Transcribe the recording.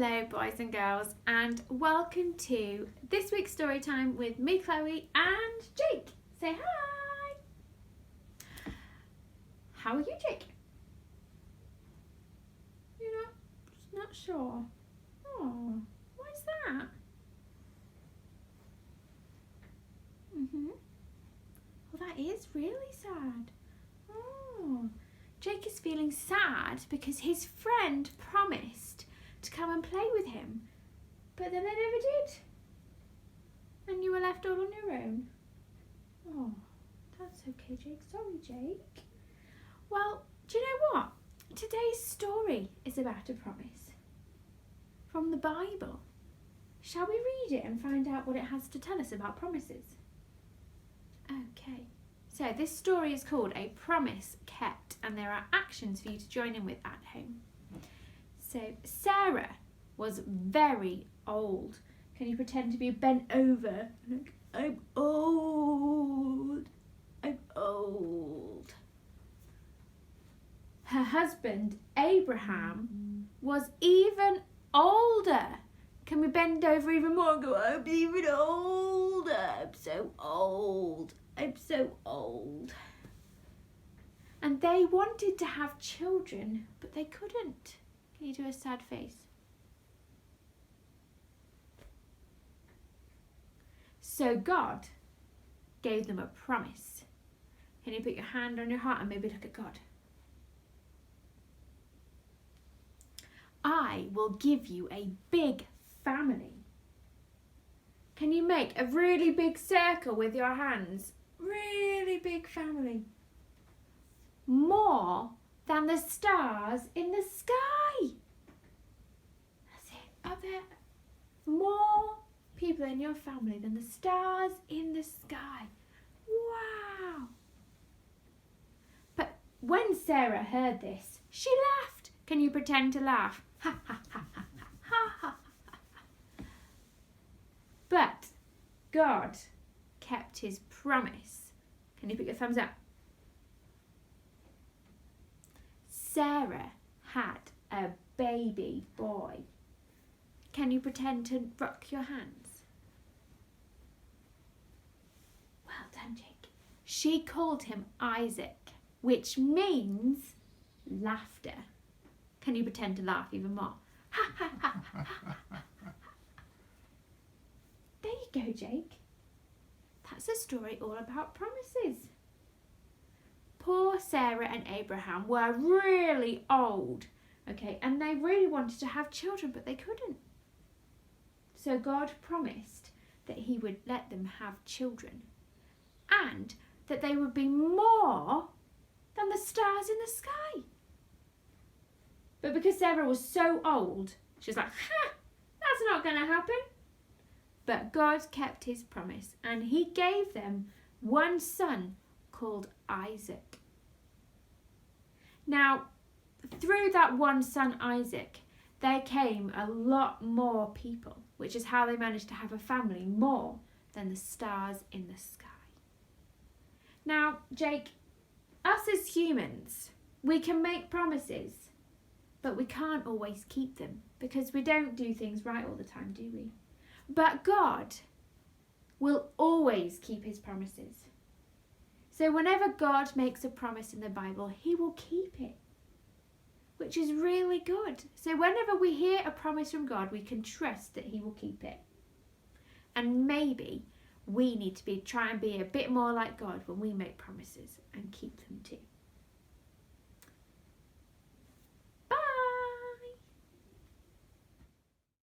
Hello boys and girls, and welcome to this week's story time with me, Chloe, and Jake. Say hi! How are you, Jake? You're not sure? Oh, why's that? Well, that is really sad. Oh, Jake is feeling sad because his friend promised to come and play with him, but then they never did. And you were left all on your own. Oh, that's okay, Jake. Sorry, Jake. Well, do you know what? Today's story is about a promise from the Bible. Shall we read it and find out what it has to tell us about promises? Okay. So this story is called A Promise Kept, and there are actions for you to join in with at home. So Sarah was very old. Can you pretend to be bent over? Like, I'm old. I'm old. Her husband Abraham was even older. Can we bend over even more and go, I'm even older. I'm so old. I'm so old. And they wanted to have children, but they couldn't. Can you do a sad face? So God gave them a promise. Can you put your hand on your heart and maybe look at God? I will give you a big family. Can you make a really big circle with your hands? Really big family. More than the stars in the sky. That's it, up there. More people in your family than the stars in the sky. Wow. But when Sarah heard this, she laughed. Can you pretend to laugh? Ha ha ha ha ha ha ha. But God kept his promise. Can you put your thumbs up? Sarah had a baby boy. Can you pretend to rock your hands? Well done, Jake. She called him Isaac, which means laughter. Can you pretend to laugh even more? Ha ha ha ha ha. There you go, Jake. That's a story all about promises. Poor Sarah and Abraham were really old, okay, and they really wanted to have children, but they couldn't. So God promised that he would let them have children and that they would be more than the stars in the sky. But because Sarah was so old, she was like, that's not going to happen. But God kept his promise and he gave them one son called Isaac. Now, through that one son Isaac, there came a lot more people, which is how they managed to have a family more than the stars in the sky. Now, Jake, us as humans, we can make promises, but we can't always keep them because we don't do things right all the time, do we? But God will always keep his promises. So whenever God makes a promise in the Bible, he will keep it, which is really good. So whenever we hear a promise from God, we can trust that he will keep it. And maybe we need to try and be a bit more like God when we make promises and keep them too.